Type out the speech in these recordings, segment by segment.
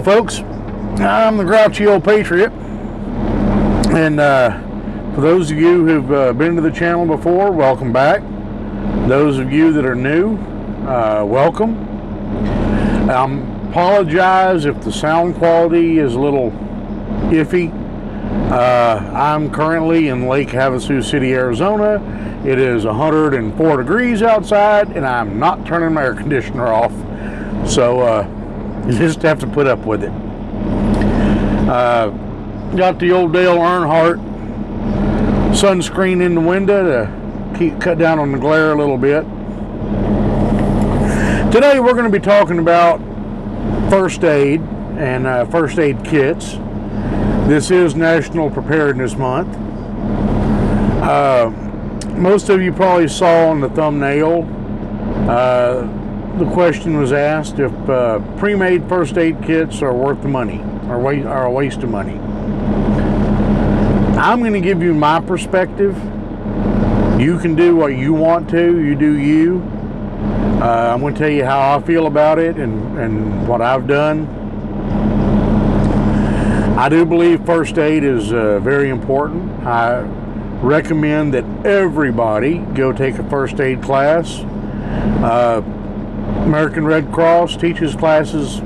folks, I'm the grouchy old patriot, and for those of you who've been to the channel before, welcome back. Those of you that are new, welcome. Apologize if the sound quality is a little iffy. I'm currently in Lake Havasu City, Arizona. It is 104 degrees outside, and I'm not turning my air conditioner off, so you just have to put up with it. Got the old Dale Earnhardt sunscreen in the window to cut down on the glare a little bit. Today we're going to be talking about first aid and first aid kits. This is National Preparedness Month. Most of you probably saw on the thumbnail, the question was asked if pre-made first aid kits are worth the money, or are a waste of money. I'm going to give you my perspective. You can do what you want to, you do you. I'm going to tell you how I feel about it and what I've done. I do believe first aid is very important. I recommend that everybody go take a first aid class. American Red Cross teaches classes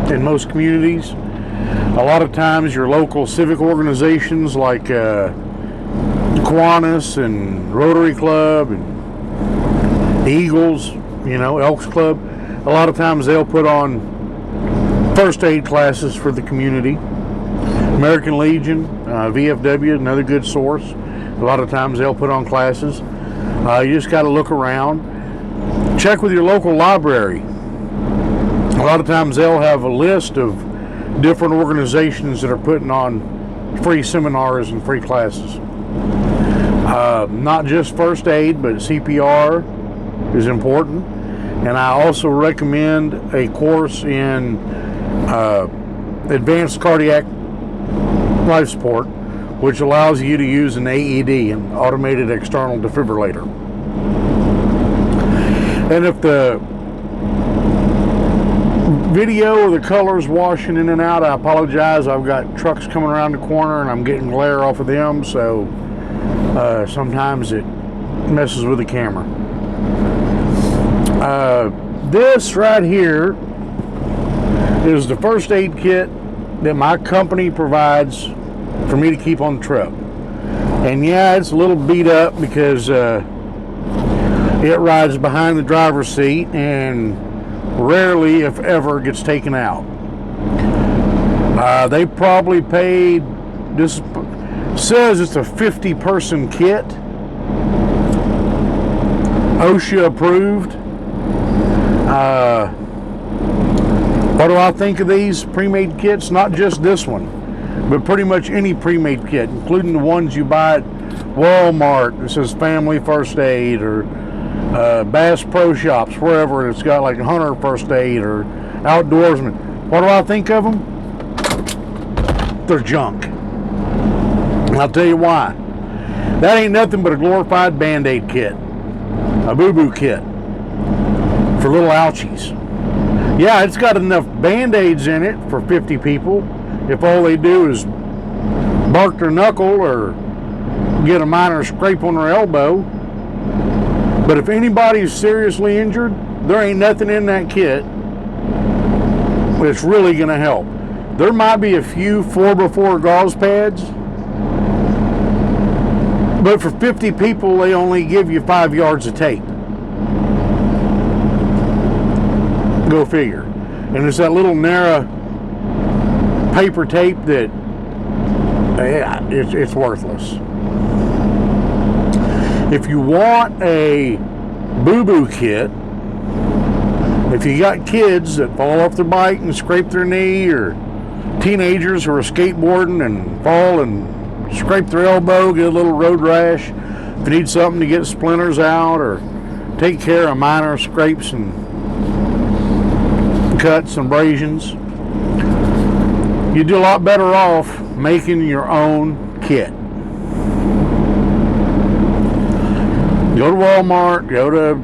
in most communities. A lot of times your local civic organizations like Kiwanis and Rotary Club and Eagles, you know, Elks Club, a lot of times they'll put on first aid classes for the community. American Legion, VFW, another good source. A lot of times they'll put on classes. You just got to look around. Check with your local library. A lot of times they'll have a list of different organizations that are putting on free seminars and free classes. Not just first aid, but CPR is important. And I also recommend a course in advanced cardiac life support, which allows you to use an AED, an automated external defibrillator. And if the video or the color's washing in and out, I apologize. I've got trucks coming around the corner and I'm getting glare off of them, so sometimes it messes with the camera. This right here is the first aid kit that my company provides for me to keep on the truck. And yeah, it's a little beat up because it rides behind the driver's seat and rarely, if ever, gets taken out. They probably paid, this says it's a 50-person kit, OSHA approved. What do I think of these pre-made kits? Not just this one, but pretty much any pre-made kit, including the ones you buy at Walmart. It says Family First Aid, or Bass Pro Shops, wherever it's got like Hunter First Aid or Outdoorsman. What do I think of them? They're junk. And I'll tell you why. That ain't nothing but a glorified Band-Aid kit, a boo-boo kit for little ouchies. Yeah, it's got enough Band-Aids in it for 50 people if all they do is bark their knuckle or get a minor scrape on their elbow. But if anybody's seriously injured, there ain't nothing in that kit that's really going to help. There might be a few 4x4 gauze pads, but for 50 people, they only give you 5 yards of tape. Go figure. And it's that little narrow paper tape that, yeah, it's worthless. If you want a boo-boo kit, if you got kids that fall off their bike and scrape their knee, or teenagers who are skateboarding and fall and scrape their elbow, get a little road rash, if you need something to get splinters out or take care of minor scrapes and cuts and abrasions, you'd do a lot better off making your own kit. Go to Walmart, go to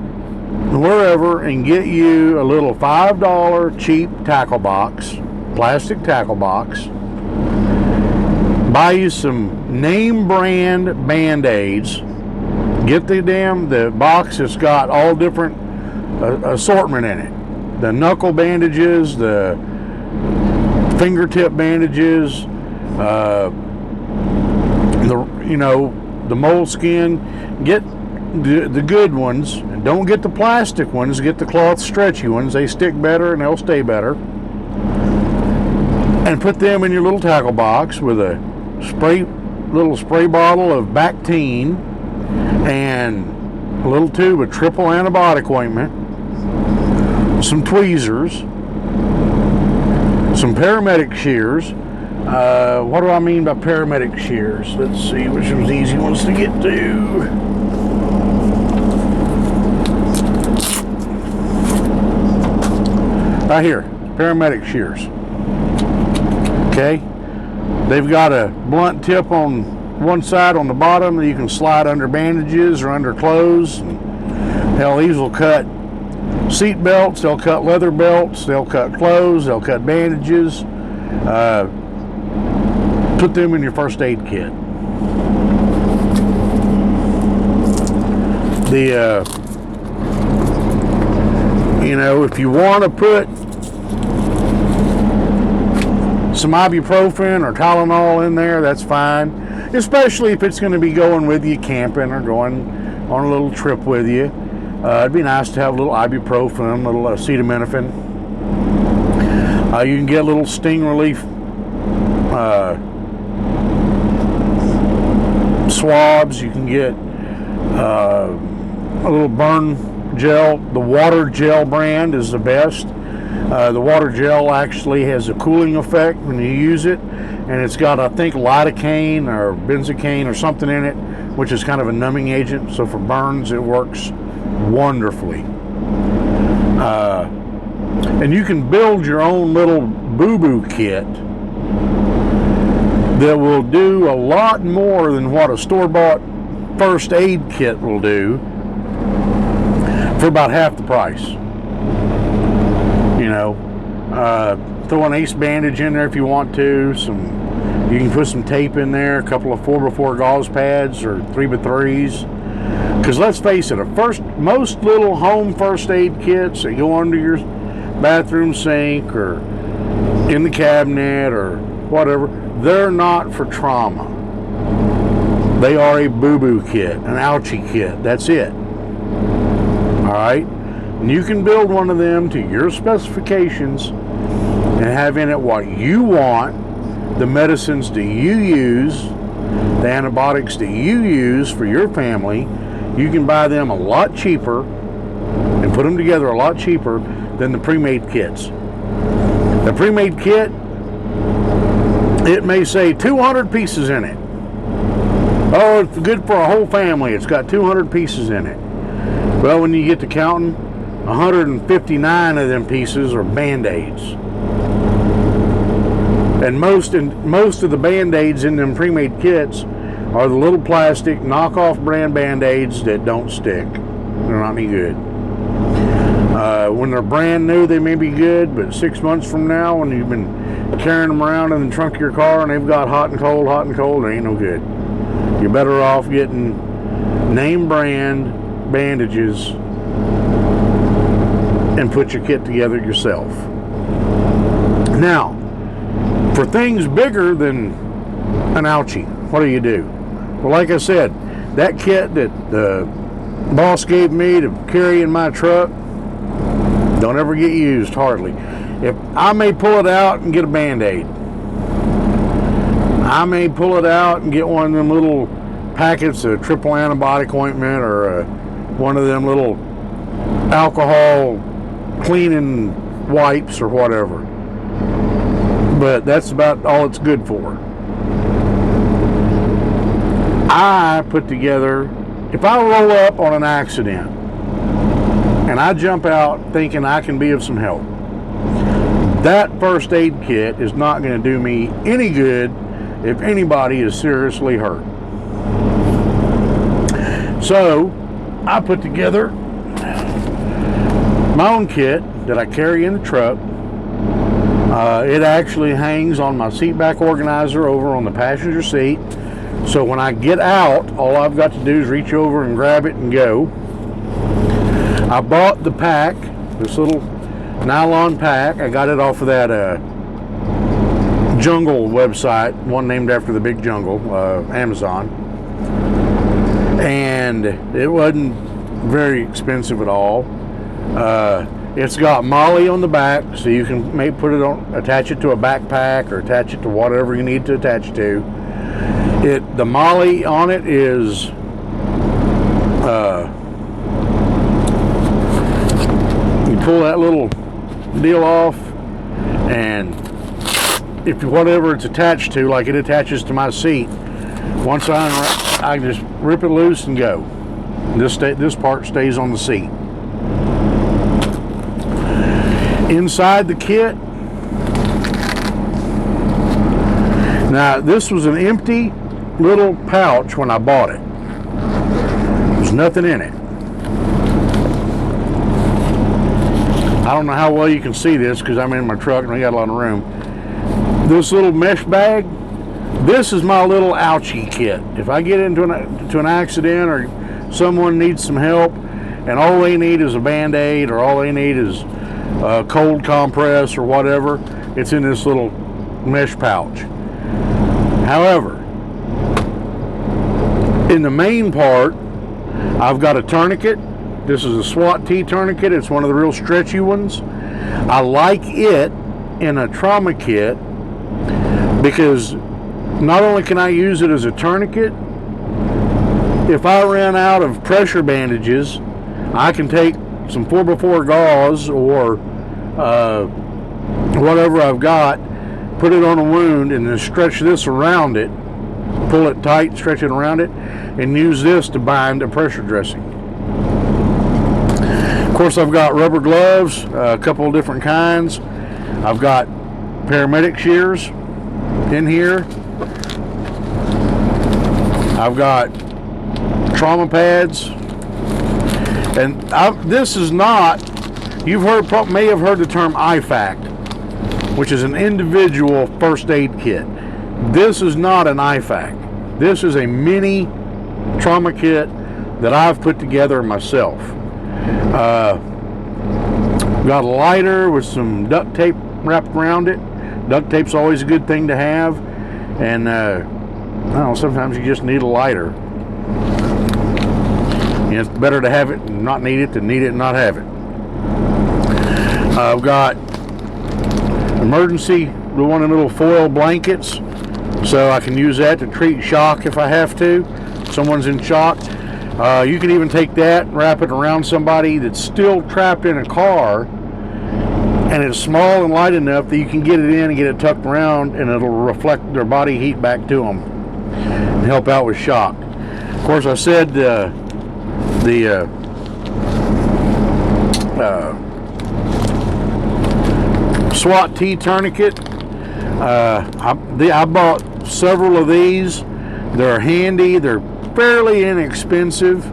wherever, and get you a little $5 cheap tackle box plastic tackle box, buy you some name brand band-aids, get the box that's got all different assortment in it. The knuckle bandages, the fingertip bandages, the moleskin. Get the good ones, and don't get the plastic ones. Get the cloth stretchy ones. They stick better and they'll stay better. And put them in your little tackle box with a little spray bottle of Bactine and a little tube of triple antibiotic ointment, some tweezers, some paramedic shears. What do I mean by paramedic shears? Let's see which one's the easy ones to get to. Right here, paramedic shears. Okay, they've got a blunt tip on one side on the bottom that you can slide under bandages or under clothes. Hell, these will cut seat belts, they'll cut leather belts, they'll cut clothes, they'll cut bandages. Put them in your first aid kit. If you want to put some ibuprofen or Tylenol in there, that's fine, especially if it's going to be going with you camping or going on a little trip with you. It'd be nice to have a little ibuprofen, a little acetaminophen. You can get a little sting relief swabs. You can get a little burn gel. The water gel brand is the best. The water gel actually has a cooling effect when you use it, and it's got, I think, lidocaine or benzocaine or something in it, which is kind of a numbing agent. So for burns, it works wonderfully. And you can build your own little boo-boo kit that will do a lot more than what a store-bought first aid kit will do for about half the price. Throw an ace bandage in there if you want to. You can put some tape in there, a couple of 4x4 gauze pads or 3x3s. Because let's face it, most little home first aid kits that go under your bathroom sink or in the cabinet or whatever, they're not for trauma. They are a boo-boo kit, an ouchie kit. That's it. All right? And you can build one of them to your specifications and have in it what you want, the medicines that you use, the antibiotics that you use for your family. You can buy them a lot cheaper and put them together a lot cheaper than the pre-made kits. The pre-made kit, it may say 200 pieces in it. Oh, it's good for a whole family. It's got 200 pieces in it. Well, when you get to counting, 159 of them pieces are Band-Aids. And most of the Band-Aids in them pre-made kits are the little plastic knockoff brand Band-Aids that don't stick. They're not any good. When they're brand new, they may be good, but 6 months from now, when you've been carrying them around in the trunk of your car and they've got hot and cold, they ain't no good. You're better off getting name brand bandages and put your kit together yourself. Now, for things bigger than an ouchie, what do? Well, like I said, that kit that the boss gave me to carry in my truck don't ever get used, hardly. If I may pull it out and get a Band-Aid, I may pull it out and get one of them little packets of triple antibiotic ointment or one of them little alcohol cleaning wipes or whatever. But that's about all it's good for. I put together, if I roll up on an accident and I jump out thinking I can be of some help, that first aid kit is not going to do me any good if anybody is seriously hurt. So I put together my own kit that I carry in the truck. It actually hangs on my seat back organizer over on the passenger seat. So when I get out, all I've got to do is reach over and grab it and go. I bought the pack, this little nylon pack. I got it off of that jungle website, one named after the big jungle, Amazon. And it wasn't very expensive at all. It's got MOLLE on the back, so you can maybe put it on, attach it to a backpack or attach it to whatever you need to attach to. The MOLLE on it is you pull that little deal off, and if whatever it's attached to, like it attaches to my seat, once I just rip it loose and go. This part stays on the seat. Inside the kit, now this was an empty little pouch when I bought it. There's nothing in it. I don't know how well you can see this because I'm in my truck and I got a lot of room. This little mesh bag, this is my little ouchie kit. If I get into an accident or someone needs some help and all they need is a band-aid or all they need is a cold compress or whatever, it's in this little mesh pouch. However, in the main part, I've got a tourniquet. This is a SWAT T tourniquet. It's one of the real stretchy ones. I like it in a trauma kit because not only can I use it as a tourniquet, if I ran out of pressure bandages, I can take some 4x4 gauze or whatever I've got, put it on a wound, and then stretch this around it, pull it tight, stretch it around it, and use this to bind a pressure dressing. Of course, I've got rubber gloves, a couple of different kinds. I've got paramedic shears in here. I've got trauma pads. And this is not, you may have heard the term ifak, which is an individual first aid kit. This is not an ifak. This is a mini trauma kit that I've put together myself. Got a lighter with some duct tape wrapped around it. Duct tape's always a good thing to have. And I don't know, sometimes you just need a lighter. It's better to have it and not need it than need it and not have it. I've got emergency, one of the little foil blankets, so I can use that to treat shock if I have to. Someone's in shock. You can even take that, wrap it around somebody that's still trapped in a car, and it's small and light enough that you can get it in and get it tucked around, and it'll reflect their body heat back to them and help out with shock. Of course, I said the SWAT T tourniquet. I bought several of these. They're handy. They're fairly inexpensive.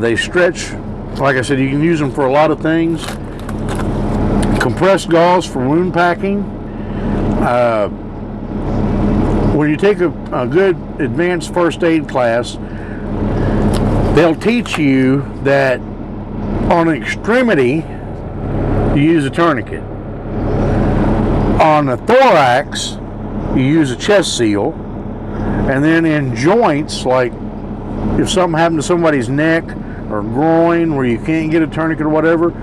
They stretch. Like I said, you can use them for a lot of things. Compressed gauze for wound packing. When you take a good advanced first aid class, they'll teach you that on an extremity, you use a tourniquet. On the thorax, you use a chest seal. And then in joints, like if something happened to somebody's neck or groin where you can't get a tourniquet or whatever,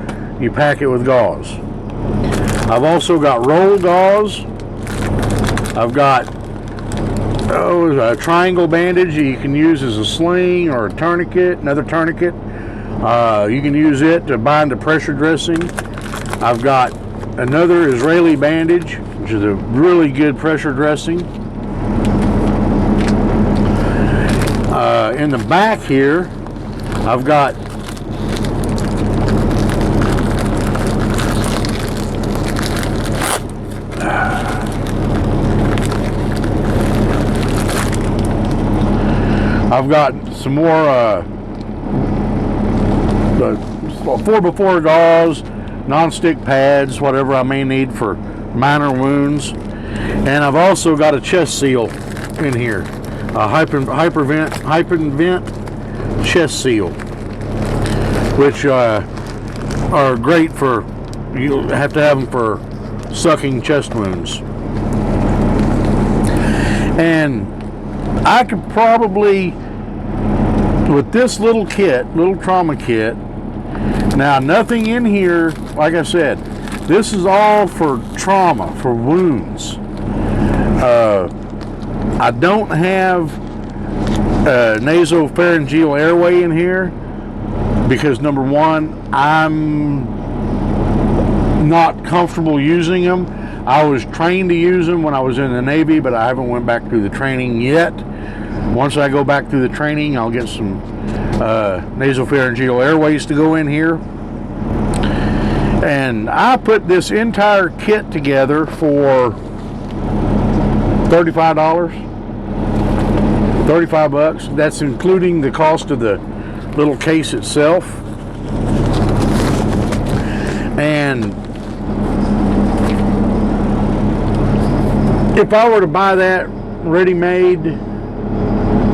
you pack it with gauze. I've also got roll gauze. I've got a triangle bandage that you can use as a sling or a tourniquet, another tourniquet. You can use it to bind a pressure dressing. I've got another Israeli bandage, which is a really good pressure dressing. In the back here, I've got some more 4x4 gauze, non-stick pads, whatever I may need for minor wounds. And I've also got a chest seal in here, a hypervent chest seal, which are great for, you have to have them for sucking chest wounds. And I could probably, with this little kit, little trauma kit, now nothing in here, like I said, this is all for trauma, for wounds. I don't have nasopharyngeal airway in here because, number one, I'm not comfortable using them. I was trained to use them when I was in the Navy, but I haven't went back through the training yet. Once I go back through the training, I'll get some nasopharyngeal airways to go in here. And I put this entire kit together for $35, $35. That's including the cost of the little case itself. And if I were to buy that ready-made,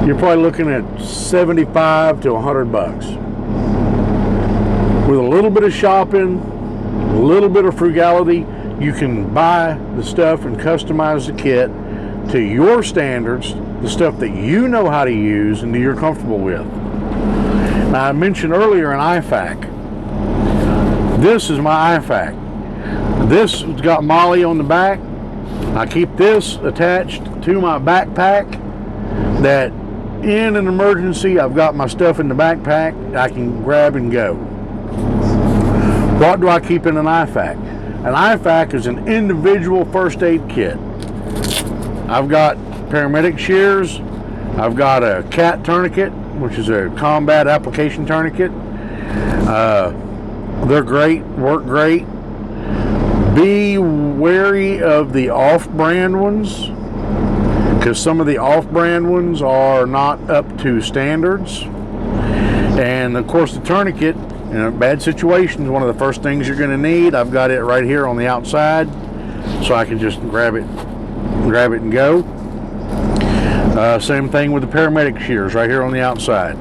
you're probably looking at $75 to $100. With a little bit of shopping, a little bit of frugality, you can buy the stuff and customize the kit to your standards, the stuff that you know how to use and that you're comfortable with. Now, I mentioned earlier an ifak. This is my ifak. This has got Molly on the back. I keep this attached to my backpack, that in an emergency, I've got my stuff in the backpack I can grab and go. What do I keep in an ifak? An ifak is an individual first aid kit. I've got paramedic shears. I've got a CAT tourniquet, which is a combat application tourniquet. They're great, work great. Be wary of the off-brand ones, because some of the off-brand ones are not up to standards. And of course, the tourniquet, in a bad situation, is one of the first things you're going to need. I've got it right here on the outside, so I can just grab it and go. Same thing with the paramedic shears right here on the outside.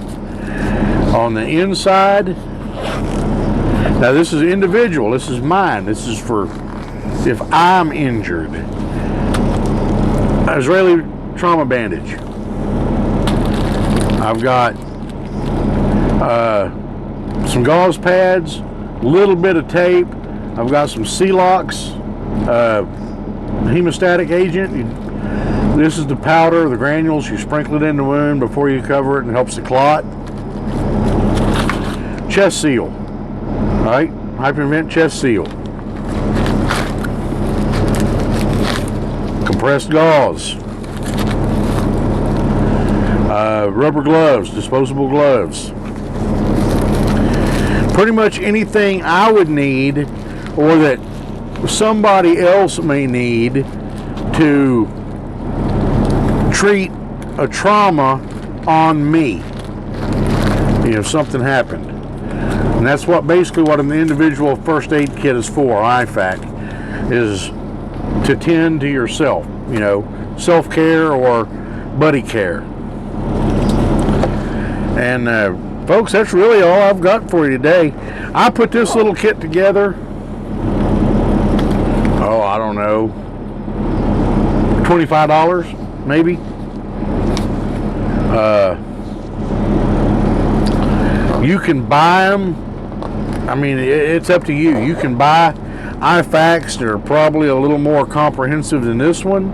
On the inside, now this is individual, this is mine, this is for if I'm injured. Israeli trauma bandage. I've got some gauze pads, a little bit of tape. I've got some Celox, hemostatic agent. This is the powder, the granules. You sprinkle it in the wound before you cover it, and it helps to clot. Chest seal, all right? Hypervent chest seal. Compressed gauze. Rubber gloves, disposable gloves. Pretty much anything I would need, or that somebody else may need to treat a trauma on me, if something happened. And that's basically what an individual first aid kit is for, IFAC, is to tend to yourself, self-care or buddy care. And folks, that's really all I've got for you today. I put this little kit together, I don't know, $25 maybe. You can buy them. I mean, it's up to you. You can buy IFACs that are probably a little more comprehensive than this one,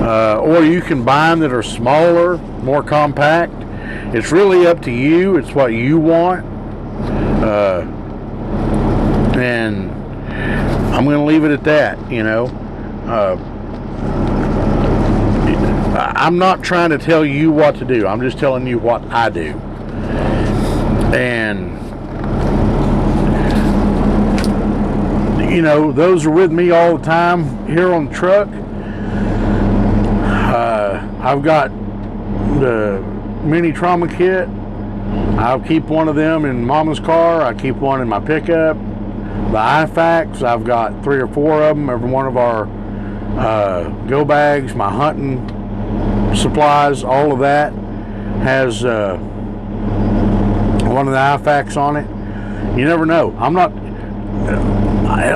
or you can buy them that are smaller, more compact. It's really up to you. It's what you want. And I'm going to leave it at that, I'm not trying to tell you what to do. I'm just telling you what I do. And, those are with me all the time here on the truck. I've got the mini trauma kit. I'll keep one of them in Mama's car. I keep one in my pickup. The ifaks, I've got 3 or 4 of them. Every one of our go bags, my hunting supplies, all of that has one of the ifaks on it. You never know. I'm not,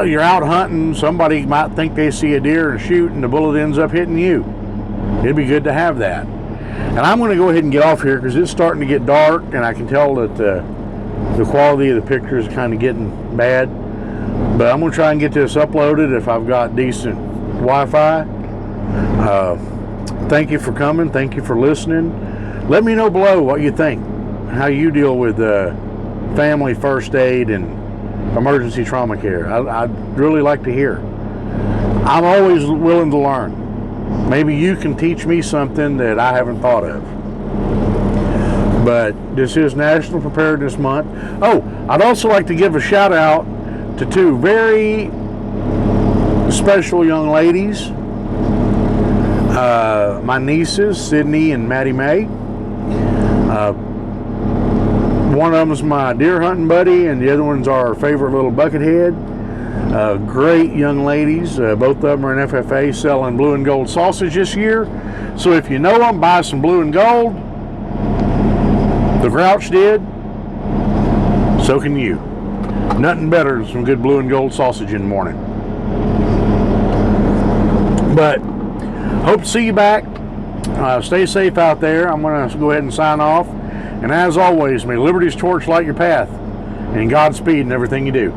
you're out hunting, somebody might think they see a deer and shoot, and the bullet ends up hitting you. It'd be good to have that. And I'm going to go ahead and get off here because it's starting to get dark, and I can tell that the quality of the picture is kind of getting bad. But I'm going to try and get this uploaded if I've got decent Wi-Fi. Thank you for coming. Thank you for listening. Let me know below what you think, how you deal with family first aid and emergency trauma care. I'd really like to hear. I'm always willing to learn. Maybe you can teach me something that I haven't thought of. But this is National Preparedness Month. Oh, I'd also like to give a shout out to 2 very special young ladies. My nieces, Sydney and Maddie Mae. One of them is my deer hunting buddy, and the other one's our favorite little buckethead. Great young ladies. Both of them are in FFA selling blue and gold sausage this year. So if you know them, buy some blue and gold. The Grouch did. So can you. Nothing better than some good blue and gold sausage in the morning. But hope to see you back. Stay safe out there. I'm going to go ahead and sign off. And as always, may liberty's torch light your path, and Godspeed in everything you do.